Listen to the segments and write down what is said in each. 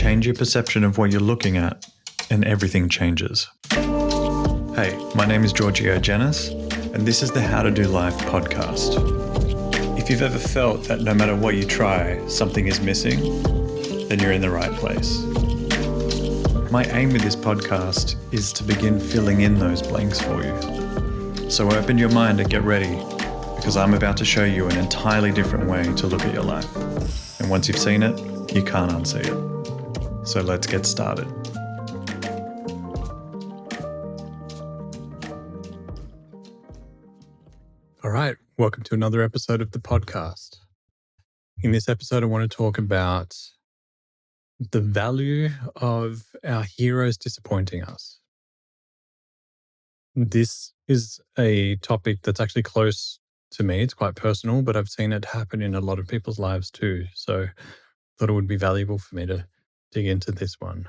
Change your perception of what you're looking at, and everything changes. Hey, my name is Giorgio Genaus, and this is the How to Do Life podcast. If you've ever felt that no matter what you try, something is missing, then you're in the right place. My aim with this podcast is to begin filling in those blanks for you. So open your mind and get ready, because I'm about to show you an entirely different way to look at your life. And once you've seen it, you can't unsee it. So let's get started. All right, welcome to another episode of the podcast. In this episode, I want to talk about the value of our heroes disappointing us. This is a topic that's actually close to me. It's quite personal, but I've seen it happen in a lot of people's lives too. So I thought it would be valuable for me to dig into this one.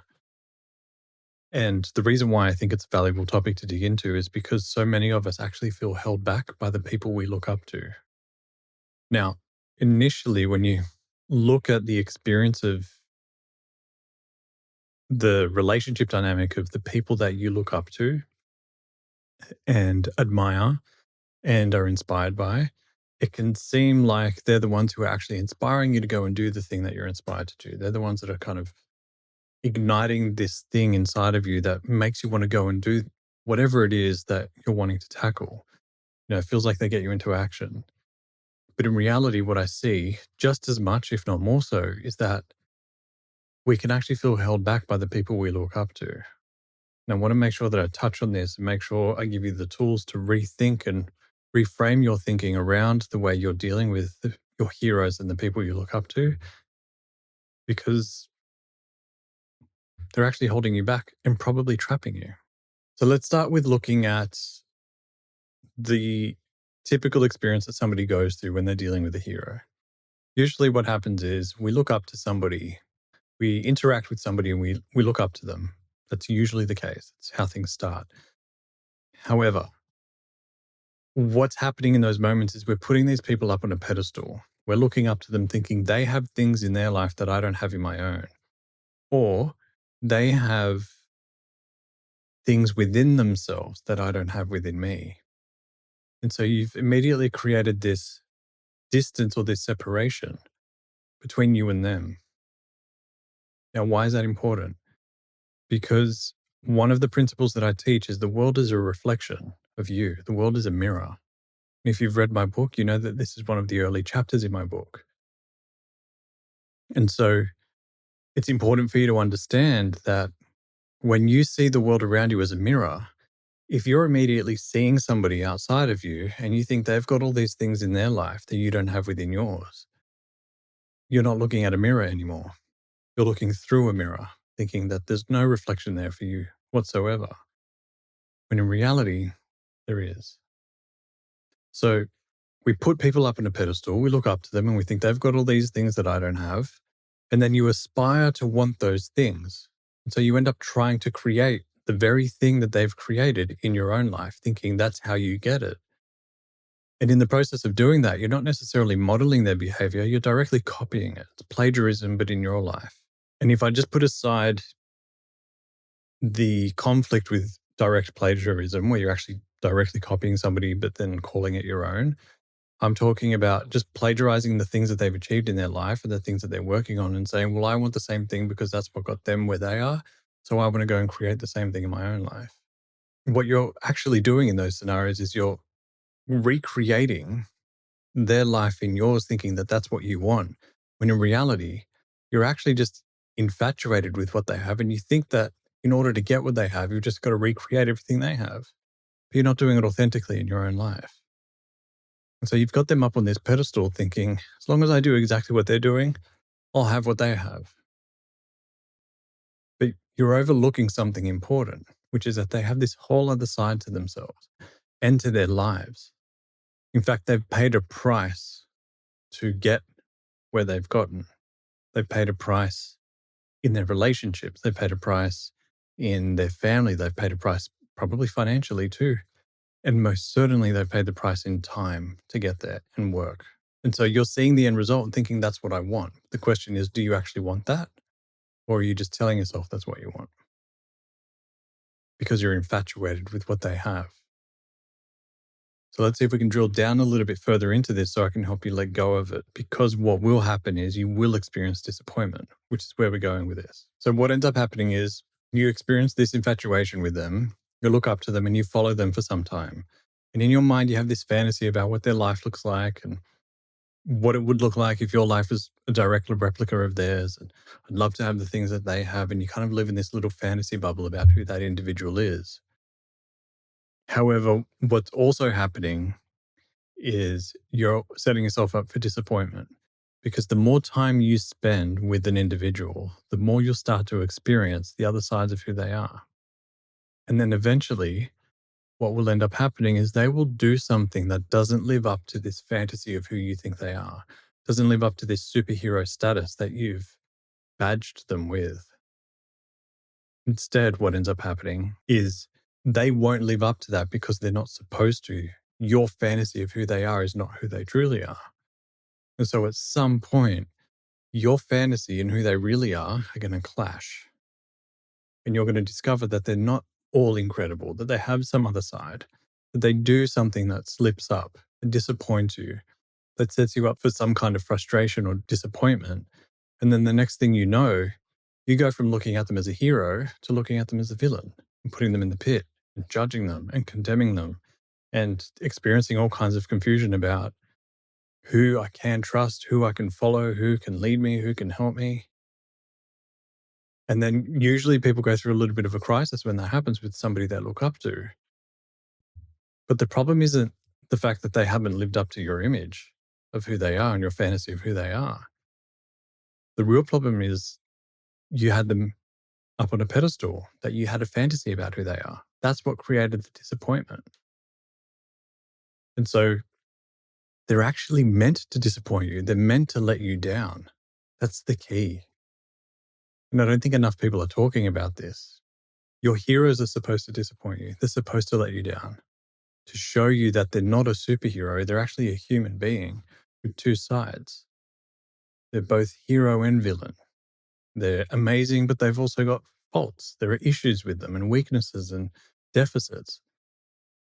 And the reason why I think it's a valuable topic to dig into is because so many of us actually feel held back by the people we look up to. Now, initially, when you look at the experience of the relationship dynamic of the people that you look up to and admire and are inspired by, it can seem like they're the ones who are actually inspiring you to go and do the thing that you're inspired to do. They're the ones that are kind of igniting this thing inside of you that makes you want to go and do whatever it is that you're wanting to tackle. You know, it feels like they get you into action. But in reality, what I see just as much, if not more so, is that we can actually feel held back by the people we look up to. And I want to make sure that I touch on this and make sure I give you the tools to rethink and reframe your thinking around the way you're dealing with your heroes and the people you look up to, because they're actually holding you back and probably trapping you. So let's start with looking at the typical experience that somebody goes through when they're dealing with a hero. Usually what happens is we look up to somebody, we interact with somebody and we look up to them. That's usually the case. It's how things start. However, what's happening in those moments is we're putting these people up on a pedestal. We're looking up to them thinking they have things in their life that I don't have in my own. Or they have things within themselves that I don't have within me. And so you've immediately created this distance or this separation between you and them. Now, why is that important? Because one of the principles that I teach is the world is a reflection of you. The world is a mirror. And if you've read my book, you know that this is one of the early chapters in my book. And so it's important for you to understand that when you see the world around you as a mirror, if you're immediately seeing somebody outside of you and you think they've got all these things in their life that you don't have within yours, you're not looking at a mirror anymore. You're looking through a mirror, thinking that there's no reflection there for you whatsoever. When in reality, there is. So we put people up on a pedestal, we look up to them and we think they've got all these things that I don't have. And then you aspire to want those things. And so you end up trying to create the very thing that they've created in your own life, thinking that's how you get it. And in the process of doing that, you're not necessarily modeling their behavior, you're directly copying it. It's plagiarism, but in your life. And if I just put aside the conflict with direct plagiarism, where you're actually directly copying somebody, but then calling it your own, I'm talking about just plagiarizing the things that they've achieved in their life and the things that they're working on and saying, well, I want the same thing because that's what got them where they are. So I want to go and create the same thing in my own life. What you're actually doing in those scenarios is you're recreating their life in yours, thinking that that's what you want. When in reality, you're actually just infatuated with what they have. And you think that in order to get what they have, you've just got to recreate everything they have. But you're not doing it authentically in your own life. And so you've got them up on this pedestal thinking, as long as I do exactly what they're doing, I'll have what they have. But you're overlooking something important, which is that they have this whole other side to themselves and to their lives. In fact, they've paid a price to get where they've gotten. They've paid a price in their relationships. They've paid a price in their family. They've paid a price probably financially too. And most certainly they've paid the price in time to get there and work. And so you're seeing the end result and thinking that's what I want. The question is, do you actually want that? Or are you just telling yourself that's what you want? Because you're infatuated with what they have. So let's see if we can drill down a little bit further into this so I can help you let go of it. Because what will happen is you will experience disappointment, which is where we're going with this. So what ends up happening is you experience this infatuation with them, you look up to them and you follow them for some time. And in your mind, you have this fantasy about what their life looks like and what it would look like if your life was a direct replica of theirs. And I'd love to have the things that they have. And you kind of live in this little fantasy bubble about who that individual is. However, what's also happening is you're setting yourself up for disappointment because the more time you spend with an individual, the more you'll start to experience the other sides of who they are. And then eventually, what will end up happening is they will do something that doesn't live up to this fantasy of who you think they are, doesn't live up to this superhero status that you've badged them with. Instead, what ends up happening is they won't live up to that because they're not supposed to. Your fantasy of who they are is not who they truly are. And so at some point, your fantasy and who they really are going to clash. And you're going to discover that they're not all incredible, that they have some other side, that they do something that slips up and disappoints you, that sets you up for some kind of frustration or disappointment. And then the next thing you know, you go from looking at them as a hero to looking at them as a villain and putting them in the pit and judging them and condemning them and experiencing all kinds of confusion about who I can trust, who I can follow, who can lead me, who can help me. And then usually people go through a little bit of a crisis when that happens with somebody they look up to. But the problem isn't the fact that they haven't lived up to your image of who they are and your fantasy of who they are. The real problem is you had them up on a pedestal, that you had a fantasy about who they are. That's what created the disappointment. And so they're actually meant to disappoint you. They're meant to let you down. That's the key. And I don't think enough people are talking about this. Your heroes are supposed to disappoint you. They're supposed to let you down, to show you that they're not a superhero. They're actually a human being with two sides. They're both hero and villain. They're amazing, but they've also got faults. There are issues with them and weaknesses and deficits.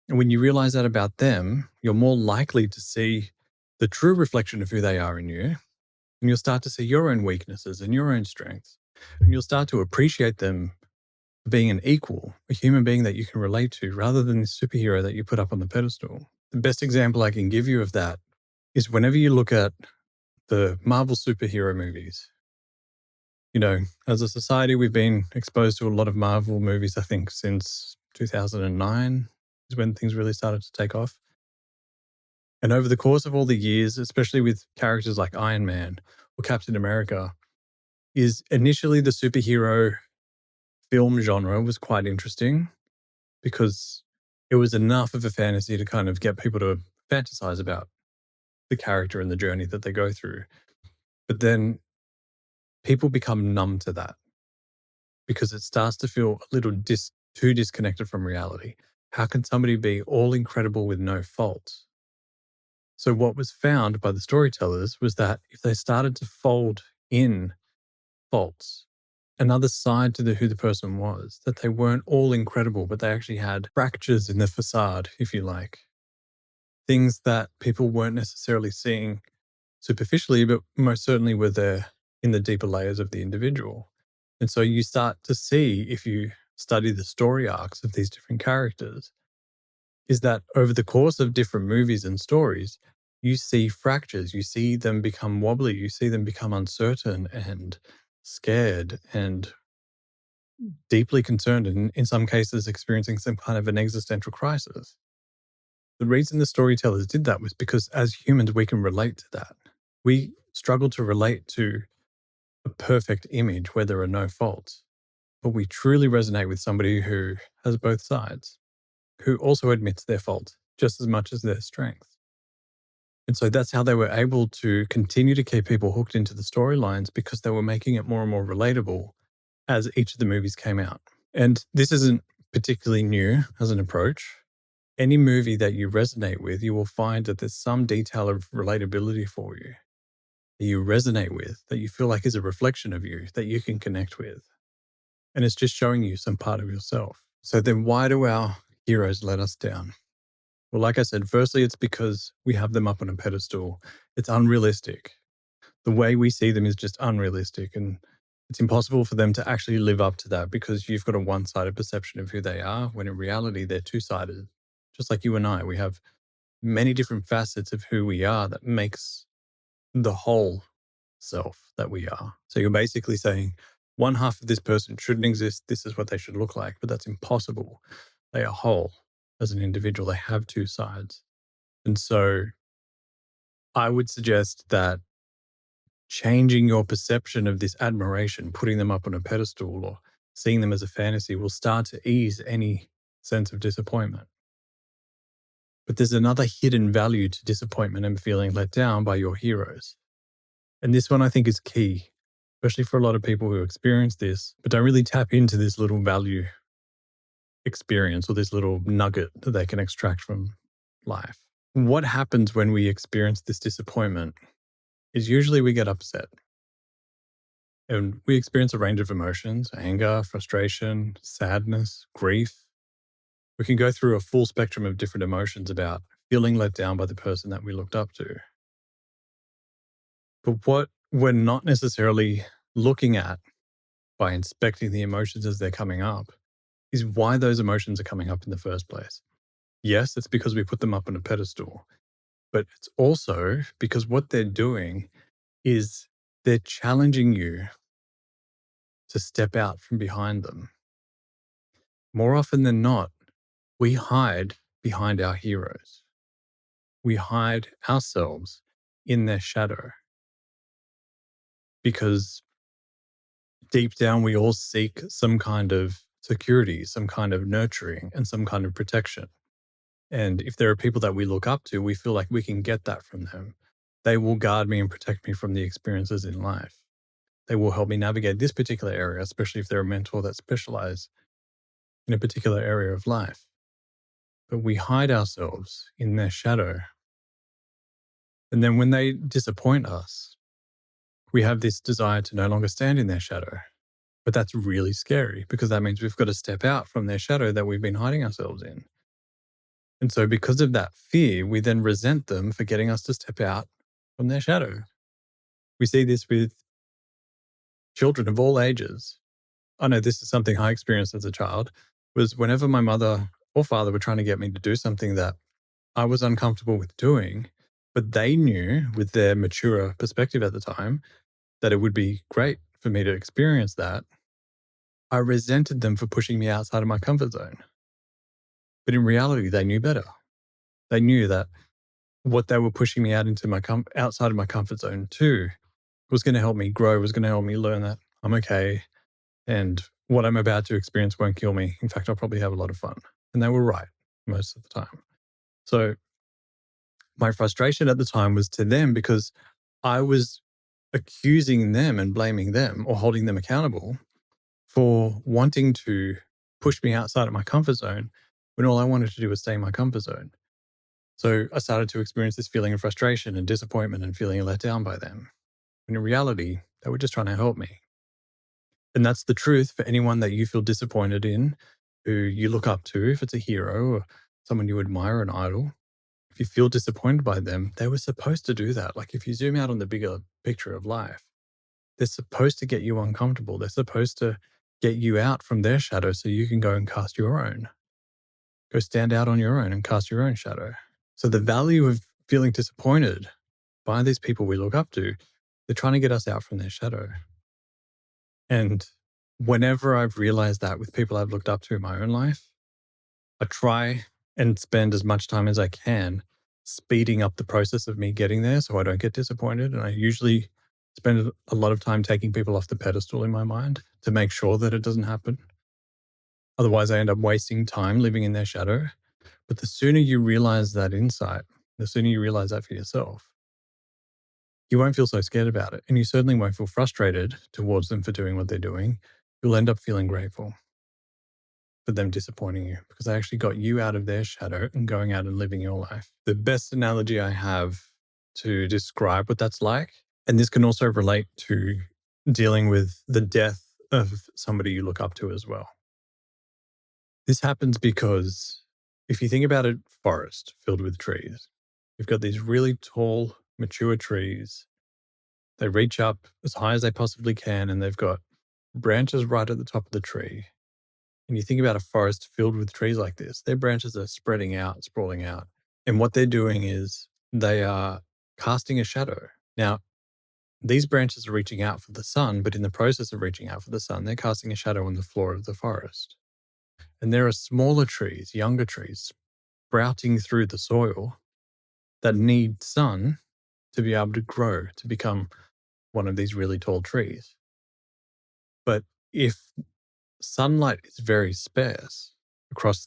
And when you realize that about them, you're more likely to see the true reflection of who they are in you. And you'll start to see your own weaknesses and your own strengths. And you'll start to appreciate them being an equal, a human being that you can relate to, rather than this superhero that you put up on the pedestal. The best example I can give you of that is whenever you look at the Marvel superhero movies. You know, as a society, we've been exposed to a lot of Marvel movies, I think, since 2009 is when things really started to take off. And over the course of all the years, especially with characters like Iron Man or Captain America, is initially the superhero film genre was quite interesting because it was enough of a fantasy to kind of get people to fantasize about the character and the journey that they go through. But then people become numb to that because it starts to feel a little too disconnected from reality. How can somebody be all incredible with no faults? So what was found by the storytellers was that if they started to fold in faults, another side to who the person was, that they weren't all incredible, but they actually had fractures in the facade, if you like. Things that people weren't necessarily seeing superficially, but most certainly were there in the deeper layers of the individual. And so you start to see, if you study the story arcs of these different characters, is that over the course of different movies and stories, you see fractures, you see them become wobbly, you see them become uncertain and scared and deeply concerned, and in some cases experiencing some kind of an existential crisis. The reason the storytellers did that was because as humans, we can relate to that. We struggle to relate to a perfect image where there are no faults, but we truly resonate with somebody who has both sides, who also admits their fault just as much as their strength. And so that's how they were able to continue to keep people hooked into the storylines, because they were making it more and more relatable as each of the movies came out. And this isn't particularly new as an approach. Any movie that you resonate with, you will find that there's some detail of relatability for you. that you resonate with, that you feel like is a reflection of you, that you can connect with. And it's just showing you some part of yourself. So then why do our heroes let us down? Well, like I said, firstly, it's because we have them up on a pedestal. It's unrealistic. The way we see them is just unrealistic. And it's impossible for them to actually live up to that because you've got a one-sided perception of who they are, when in reality, they're two-sided. Just like you and I, we have many different facets of who we are that makes the whole self that we are. So you're basically saying one half of this person shouldn't exist. This is what they should look like, but that's impossible. They are whole as an individual. They have two sides. And so I would suggest that changing your perception of this admiration, putting them up on a pedestal or seeing them as a fantasy will start to ease any sense of disappointment. But there's another hidden value to disappointment and feeling let down by your heroes. And this one I think is key, especially for a lot of people who experience this, but don't really tap into this little value experience or this little nugget that they can extract from life. What happens when we experience this disappointment is usually we get upset. And we experience a range of emotions: anger, frustration, sadness, grief. We can go through a full spectrum of different emotions about feeling let down by the person that we looked up to. But what we're not necessarily looking at by inspecting the emotions as they're coming up is why those emotions are coming up in the first place. Yes, it's because we put them up on a pedestal, but it's also because what they're doing is they're challenging you to step out from behind them. More often than not, we hide behind our heroes. We hide ourselves in their shadow because deep down we all seek some kind of security, some kind of nurturing, and some kind of protection. And if there are people that we look up to, we feel like we can get that from them. They will guard me and protect me from the experiences in life. They will help me navigate this particular area, especially if they're a mentor that specializes in a particular area of life. But we hide ourselves in their shadow. And then when they disappoint us, we have this desire to no longer stand in their shadow. But that's really scary because that means we've got to step out from their shadow that we've been hiding ourselves in. And so because of that fear, we then resent them for getting us to step out from their shadow. We see this with children of all ages. I know this is something I experienced as a child, was whenever my mother or father were trying to get me to do something that I was uncomfortable with doing, but they knew with their mature perspective at the time that it would be great for me to experience that, I resented them for pushing me outside of my comfort zone. But in reality, they knew better. They knew that what they were pushing me out into my outside of my comfort zone too was going to help me grow, was going to help me learn that I'm okay and what I'm about to experience won't kill me. In fact, I'll probably have a lot of fun. And they were right most of the time. So my frustration at the time was to them because I was accusing them and blaming them or holding them accountable for wanting to push me outside of my comfort zone when all I wanted to do was stay in my comfort zone. So I started to experience this feeling of frustration and disappointment and feeling let down by them. When in reality, they were just trying to help me. And that's the truth for anyone that you feel disappointed in, who you look up to, if it's a hero or someone you admire, an idol. If you feel disappointed by them, they were supposed to do that. Like if you zoom out on the bigger picture of life, they're supposed to get you uncomfortable. They're supposed to get you out from their shadow so you can go and cast your own. Go stand out on your own and cast your own shadow. So the value of feeling disappointed by these people we look up to, they're trying to get us out from their shadow. And whenever I've realized that with people I've looked up to in my own life, I try and spend as much time as I can speeding up the process of me getting there so I don't get disappointed. And I usually spend a lot of time taking people off the pedestal in my mind to make sure that it doesn't happen. Otherwise, I end up wasting time living in their shadow. But the sooner you realize that insight, the sooner you realize that for yourself, you won't feel so scared about it. And you certainly won't feel frustrated towards them for doing what they're doing. You'll end up feeling grateful for them disappointing you because they actually got you out of their shadow and going out and living your life. The best analogy I have to describe what that's like And this can also relate to dealing with the death of somebody you look up to as well. This happens because if you think about a forest filled with trees, you've got these really tall, mature trees. They reach up as high as they possibly can, and they've got branches right at the top of the tree. And you think about a forest filled with trees like this, their branches are spreading out, sprawling out. And what they're doing is they are casting a shadow. Now, these branches are reaching out for the sun, but in the process of reaching out for the sun, they're casting a shadow on the floor of the forest. And there are smaller trees, younger trees, sprouting through the soil that need sun to be able to grow, to become one of these really tall trees. But if sunlight is very sparse across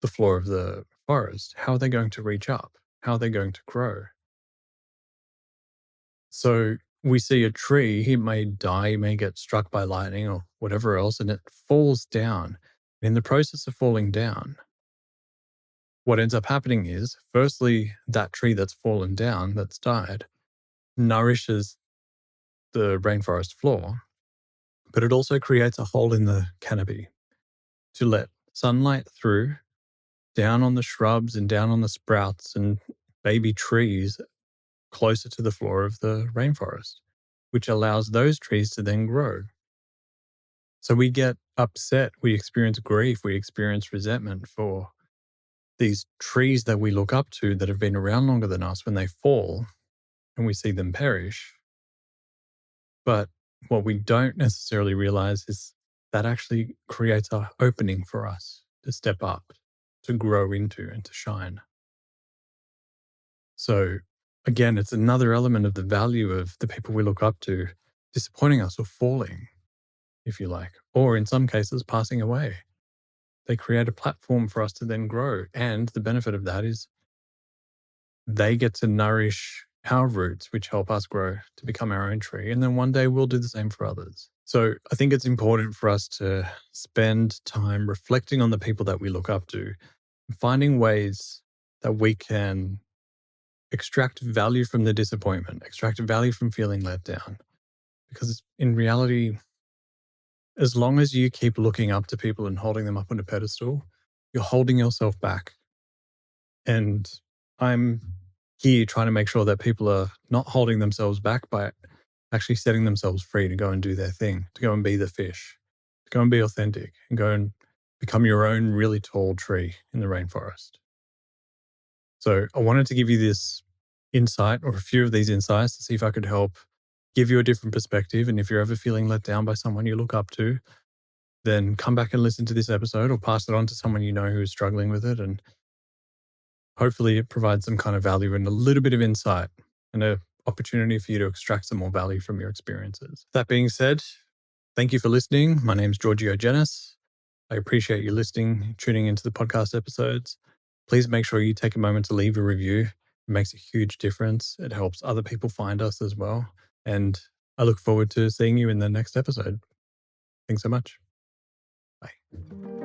the floor of the forest, how are they going to reach up? How are they going to grow? So we see a tree, it may die, it may get struck by lightning or whatever else, and it falls down. In the process of falling down, what ends up happening is, firstly, that tree that's fallen down, that's died, nourishes the rainforest floor, but it also creates a hole in the canopy to let sunlight through, down on the shrubs and down on the sprouts and baby trees closer to the floor of the rainforest, which allows those trees to then grow. So we get upset, we experience grief, we experience resentment for these trees that we look up to that have been around longer than us when they fall and we see them perish. But what we don't necessarily realize is that actually creates an opening for us to step up, to grow into, and to shine. So again, it's another element of the value of the people we look up to disappointing us or falling, if you like, or in some cases, passing away. They create a platform for us to then grow. And the benefit of that is they get to nourish our roots, which help us grow to become our own tree. And then one day we'll do the same for others. So I think it's important for us to spend time reflecting on the people that we look up to, finding ways that we can extract value from the disappointment, extract value from feeling let down. Because in reality, as long as you keep looking up to people and holding them up on a pedestal, you're holding yourself back. And I'm here trying to make sure that people are not holding themselves back by actually setting themselves free to go and do their thing, to go and be the fish, to go and be authentic and go and become your own really tall tree in the rainforest. So I wanted to give you this insight or a few of these insights to see if I could help give you a different perspective. And if you're ever feeling let down by someone you look up to, then come back and listen to this episode or pass it on to someone you know who is struggling with it. And hopefully it provides some kind of value and a little bit of insight and an opportunity for you to extract some more value from your experiences. That being said, thank you for listening. My name is Giorgio Genaus. I appreciate you listening, tuning into the podcast episodes. Please make sure you take a moment to leave a review. It makes a huge difference. It helps other people find us as well. And I look forward to seeing you in the next episode. Thanks so much. Bye.